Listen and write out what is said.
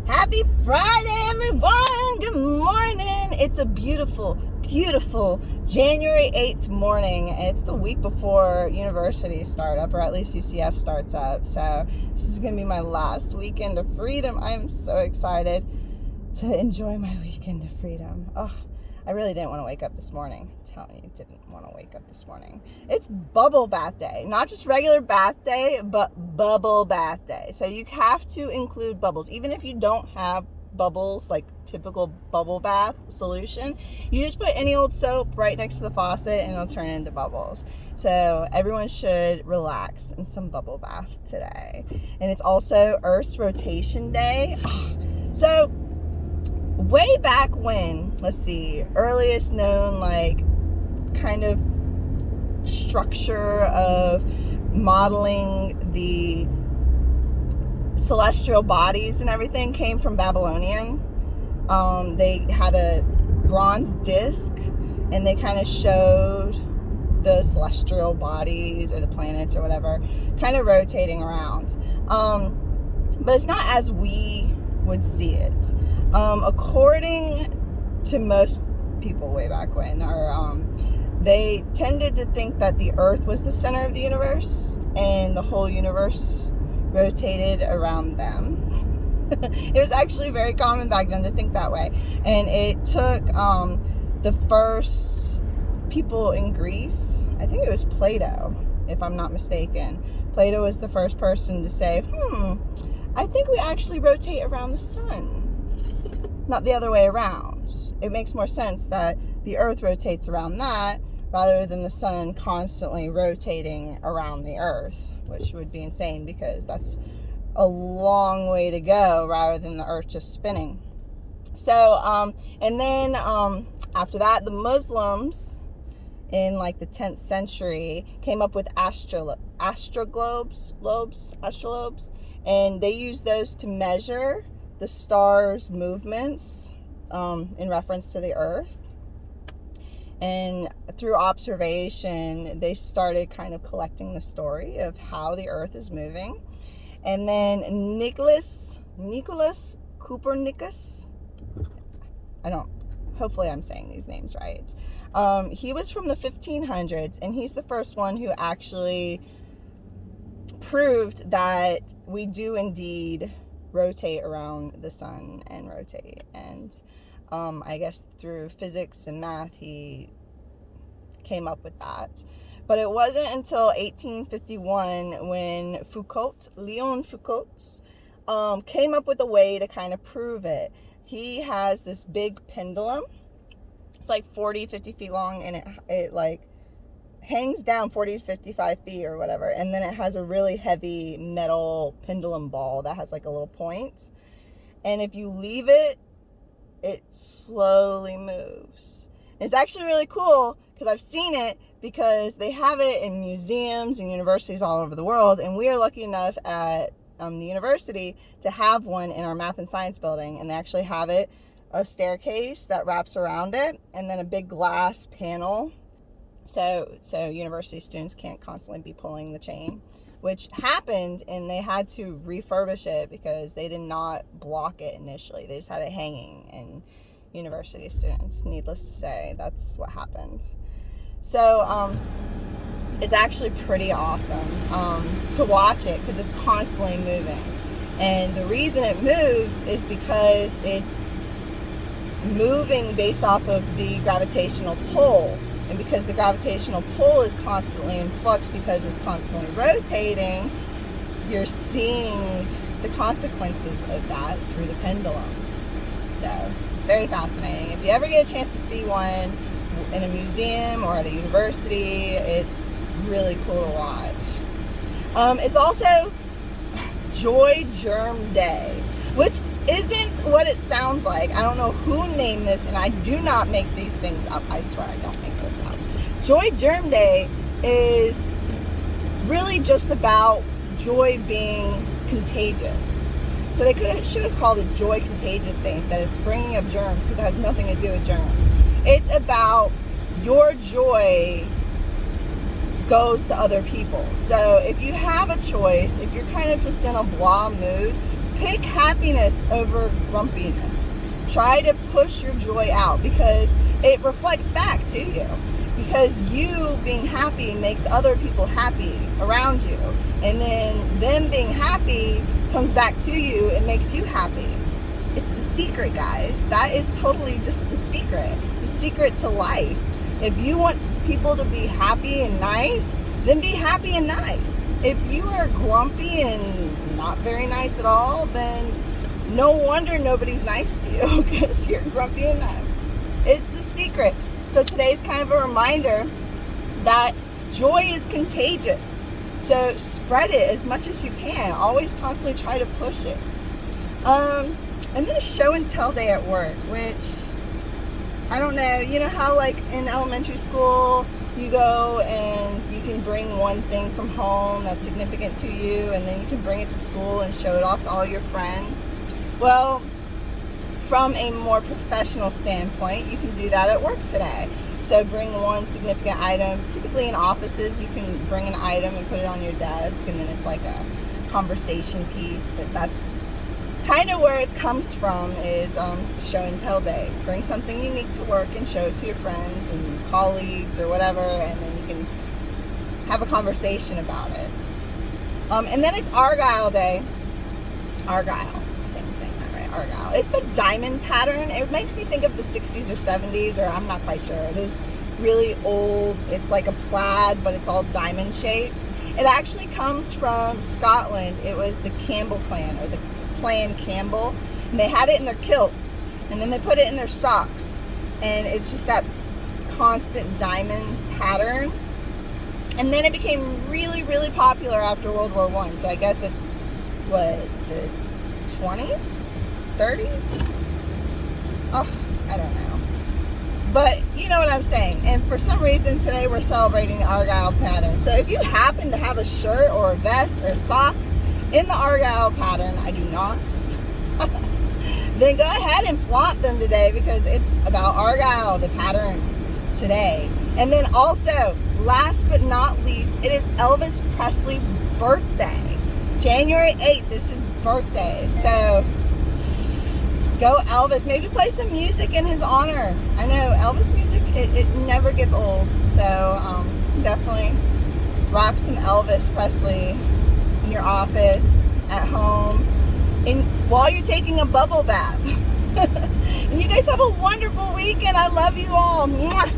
Happy Friday, everyone! Good morning! It's a beautiful, beautiful January 8th morning. It's the week before universities start up, or at least UCF starts up. So this is going to be my last weekend of freedom. I'm so excited to enjoy my weekend of freedom. Oh, I really didn't want to wake up this morning. I'm telling you, didn't want to wake up this morning. It's bubble bath day. Not just regular bath day, but bubble bath day. So you have to include bubbles. Even if you don't have bubbles, like typical bubble bath solution, you just put any old soap right next to the faucet and it'll turn into bubbles. So everyone should relax in some bubble bath today. And it's also Earth's rotation day. So way back when, let's see, earliest known kind of structure of modeling the celestial bodies and everything came from Babylonian. They had a bronze disc and they kind of showed the celestial bodies or the planets or whatever kind of rotating around. But it's not as we would see it. According to most people way back when, they tended to think that the Earth was the center of the universe and the whole universe rotated around them. It was actually very common back then to think that way. And it took the first people in Greece, I think it was Plato, if I'm not mistaken. Plato was the first person to say, I think we actually rotate around the sun, not the other way around. It makes more sense that the Earth rotates around that rather than the sun constantly rotating around the Earth, which would be insane because that's a long way to go rather than the Earth just spinning. So, and then after that, the Muslims in the 10th century came up with astrolabes, and they used those to measure the stars' movements in reference to the Earth. And through observation, they started kind of collecting the story of how the Earth is moving. And then Nicholas Copernicus, hopefully I'm saying these names right. He was from the 1500s, and he's the first one who actually proved that we do indeed rotate around the sun and rotate. And I guess through physics and math, he came up with that. But it wasn't until 1851 when Leon Foucault, came up with a way to kind of prove it. He has this big pendulum. It's 40, 50 feet long, and it hangs down 40 to 55 feet or whatever. And then it has a really heavy metal pendulum ball that has a little point. And if you leave it, it slowly moves. It's actually really cool because I've seen it, because they have it in museums and universities all over the world, and we are lucky enough at the university to have one in our math and science building. And they actually have a staircase that wraps around it, and then a big glass panel, so university students can't constantly be pulling the chain, which happened, and they had to refurbish it because they did not block it initially. They just had it hanging, and university students, needless to say, that's what happened. So it's actually pretty awesome to watch it because it's constantly moving. And the reason it moves is because it's moving based off of the gravitational pull. And because the gravitational pull is constantly in flux because it's constantly rotating, you're seeing the consequences of that through the pendulum. So, very fascinating. If you ever get a chance to see one in a museum or at a university, it's really cool to watch. It's also Joy Germ Day, which isn't what it sounds like. I don't know who named this, and I do not make these things up. I swear I don't make this up. Joy Germ Day is really just about joy being contagious. So they should have called it Joy Contagious Day instead of bringing up germs, because it has nothing to do with germs. It's about your joy goes to other people. So if you have a choice, if you're kind of just in a blah mood, Pick happiness over grumpiness. Try to push your joy out because it reflects back to you. Because you being happy makes other people happy around you. And then them being happy comes back to you and makes you happy. It's the secret, guys. That is totally just the secret to life. If you want people to be happy and nice, then be happy and nice. If you are grumpy and not very nice at all, then no wonder nobody's nice to you because you're grumpy and nice. It's the secret. So today's kind of a reminder that joy is contagious. So spread it as much as you can. Always constantly try to push it. And then a show and tell day at work, which I don't know. You know how like in elementary school you go and you can bring one thing from home that's significant to you, and then you can bring it to school and show it off to all your friends. Well, from a more professional standpoint, you can do that at work today. So bring one significant item. Typically in offices, you can bring an item and put it on your desk, and then it's like a conversation piece. But that's kind of where it comes from, is show and tell day. Bring something unique to work and show it to your friends and colleagues or whatever, and then you can have a conversation about it. And then it's Argyle Day. Argyle. Argyle. It's the diamond pattern. It makes me think of the 60s or 70s, or I'm not quite sure. Those really old, it's like a plaid, but it's all diamond shapes. It actually comes from Scotland. It was the Campbell clan, or the clan Campbell. And they had it in their kilts, and then they put it in their socks. And it's just that constant diamond pattern. And then it became really, really popular after World War I. So I guess it's, what, the 20s? 30s? Oh, I don't know. But you know what I'm saying. And for some reason today we're celebrating the Argyle pattern. So if you happen to have a shirt or a vest or socks in the Argyle pattern, I do not, then go ahead and flaunt them today, because it's about Argyle, the pattern today. And then also, last but not least, it is Elvis Presley's birthday. January 8th is his birthday. So go Elvis. Maybe play some music in his honor. I know Elvis music, it never gets old. So definitely rock some Elvis Presley in your office, at home, and while you're taking a bubble bath. And you guys have a wonderful weekend. I love you all. Mwah.